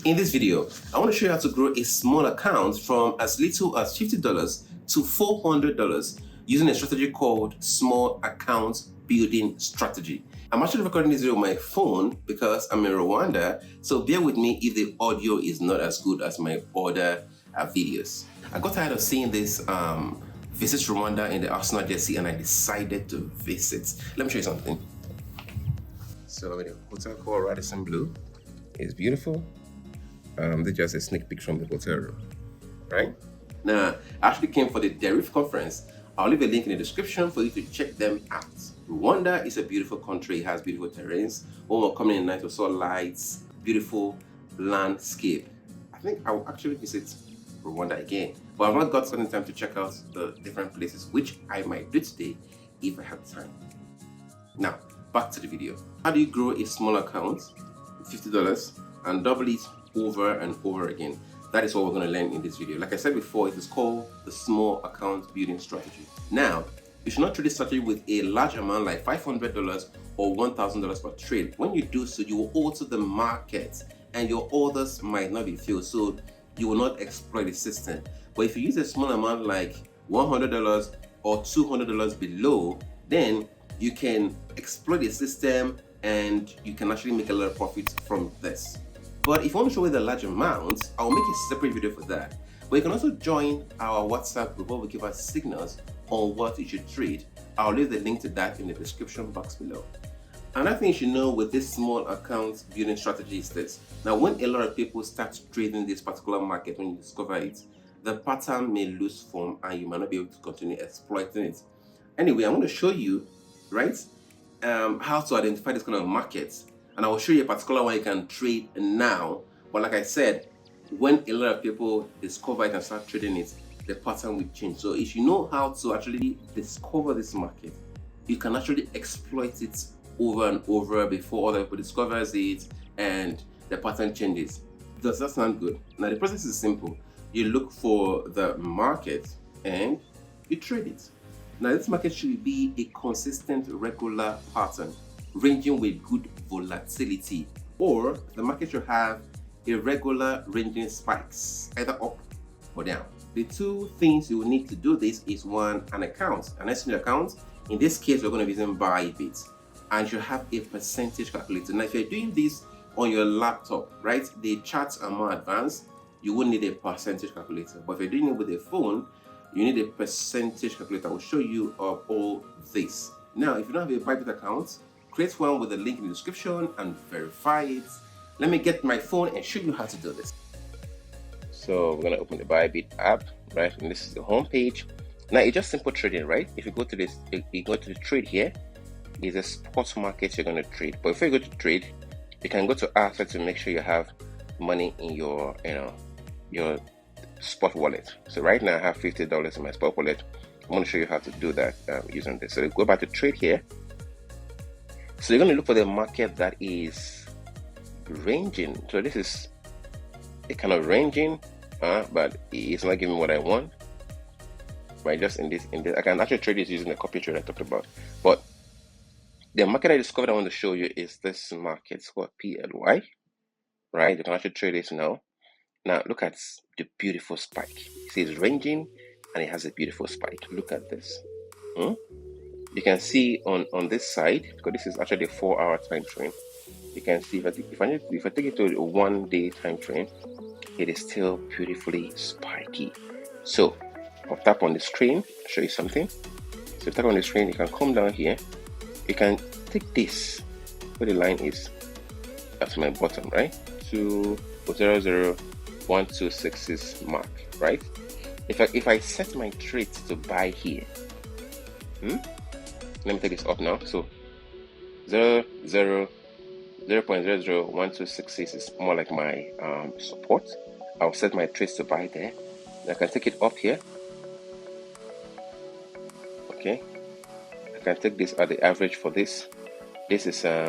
In this video, I want to show you how to grow a small account from as little as $50 to $400 using a strategy called Small Account Building Strategy. I'm actually recording this video on my phone because I'm in Rwanda, so bear with me if the audio is not as good as my other videos. I got tired of seeing this visit Rwanda in the Arsenal jersey and I decided to visit. Let me show you something. So the hotel called Radisson Blue is beautiful. This is just a sneak peek from the hotel room, right? Now, I actually came for the Derif conference. I'll leave a link in the description for you to check them out. Rwanda is a beautiful country. It has beautiful terrains. When we're coming in night, we saw lights, beautiful landscape. I think I will actually visit Rwanda again, but I've not got certain time to check out the different places, which I might do today if I have time. Now, back to the video. How do you grow a small account with $50 and double it over and over again? That is what we're going to learn in this video. Like I said before, it is called the Small Account Building Strategy. Now, you should not trade this strategy with a large amount like $500 or $1,000 per trade. When you do so, you will alter the market and your orders might not be filled, so you will not exploit the system. But if you use a small amount like $100 or $200 below, then you can exploit the system and you can actually make a lot of profits from this. But if you want to show you the large amount, I'll make a separate video for that. But you can also join our WhatsApp group where we give us signals on what you should trade. I'll leave the link to that in the description box below. Another thing you should know with this small account building strategy is this. Now, when a lot of people start trading this particular market, when you discover it, the pattern may lose form and you might not be able to continue exploiting it. Anyway, I'm going to show you, right, how to identify this kind of markets. And I will show you a particular one you can trade now. But like I said, when a lot of people discover it and start trading it, the pattern will change. So if you know how to actually discover this market, you can actually exploit it over and over before other people discovers it and the pattern changes. Does that sound good? Now the process is simple. You look for the market and you trade it. Now this market should be a consistent, regular pattern ranging with good volatility, or the market should have irregular ranging spikes, either up or down. The two things you will need to do this is one, an account, an estimate account. In this case, we're going to be using Bybit, and you have a percentage calculator. Now, if you're doing this on your laptop, right, the charts are more advanced, you won't need a percentage calculator. But if you're doing it with a phone, you need a percentage calculator. I will show you all this. Now, if you don't have a Bybit account, create one with the link in the description and verify it. Let me get my phone and show you how to do this. So we're gonna open the Bybit app, right? And this is the home page. Now it's just simple trading, right? If you go to this, you go to the trade here. There's a spot market you're gonna trade. But before you go to trade, you can go to assets to make sure you have money in your, your spot wallet. So right now I have $50 in my spot wallet. I'm gonna show you how to do that using this. So go back to trade here. So you're going to look for the market that is ranging. So this is a kind of ranging, but it's not giving me what I want. Right, just in this, I can actually trade this using the copy trade I talked about. But the market I discovered I want to show you is this market. It's called PLY. Right, you can actually trade this now. Now look at the beautiful spike. You see it's ranging and it has a beautiful spike. Look at this. You can see on this side, because this is actually a 4-hour time frame. You can see if I take it to a 1-day time frame, it is still beautifully spiky. So I'll tap on the screen, show you something. So tap on the screen, you can come down here. You can take this where the line is. That's my bottom, right? To 0.00126 mark, right? If I set my trade to buy here, let me take this up now. So 0.00126 is more like my support. I'll set my trades to buy there. I can take it up here. Okay, I can take this at the average for this. This is a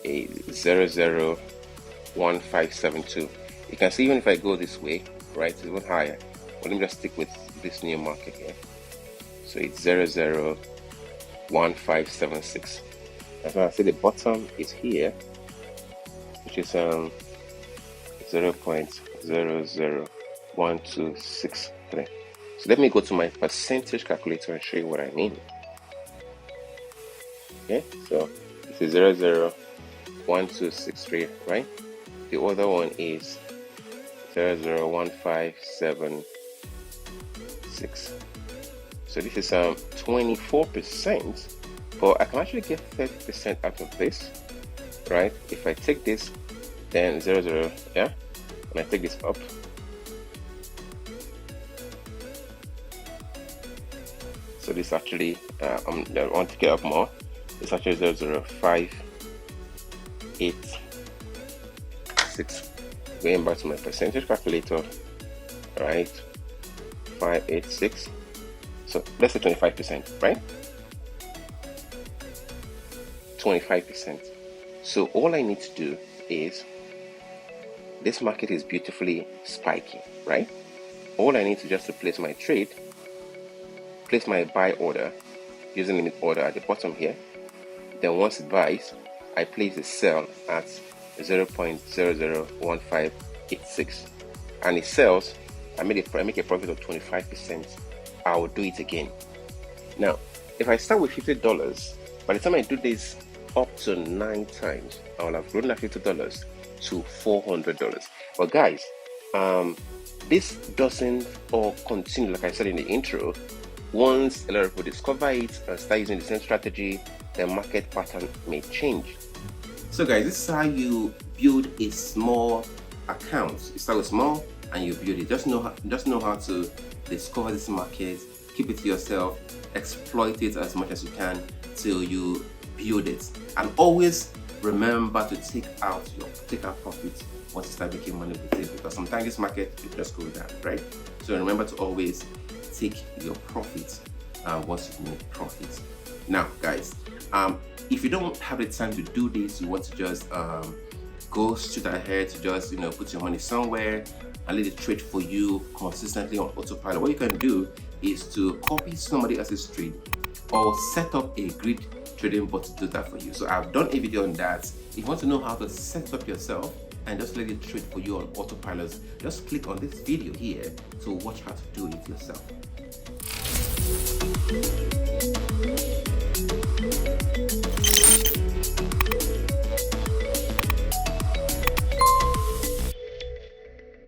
0.01572. You can see even if I go this way, right, it's even higher. But let me just stick with this new market here. So it's 0.01576. As I say, the bottom is here, which is 0.001263. So let me go to my percentage calculator and show you what I mean. Okay, so this is 0.001263, right? The other one is 0.01576. So this is 24%, but I can actually get 30% out of this, right? If I take this, then 0, yeah, and I take this up, so this actually, I want to get up more. It's actually 0.05886. Going back to my percentage calculator, right? 586. So let's say 25%, right? 25%. So all I need to do is, this market is beautifully spiky, right? All I need to just to place my trade, place my buy order using limit order at the bottom here. Then once it buys, I place the sell at 0.001586, and it sells. I make a profit of 25%. I will do it again. Now, if I start with $50, by the time I do this up to 9 times, I will have grown that $50 to $400. But guys, this doesn't all continue like I said in the intro. Once a lot of people discover it and start using the same strategy, the market pattern may change. So guys, this is how you build a small account. You start with small and you build it. Just know how to discover this market, keep it to yourself, exploit it as much as you can till you build it. And always remember to take out profits once you start making money with it, because sometimes this market will just go down, right? So remember to always take your profits once you make profits. Now guys, if you don't have the time to do this, you want to just go straight ahead to just put your money somewhere and let it trade for you consistently on autopilot, what you can do is to copy somebody else's trade or set up a grid trading bot to do that for you. So I've done a video on that. If you want to know how to set it up yourself and just let it trade for you on autopilot, just click on this video here to watch how to do it yourself.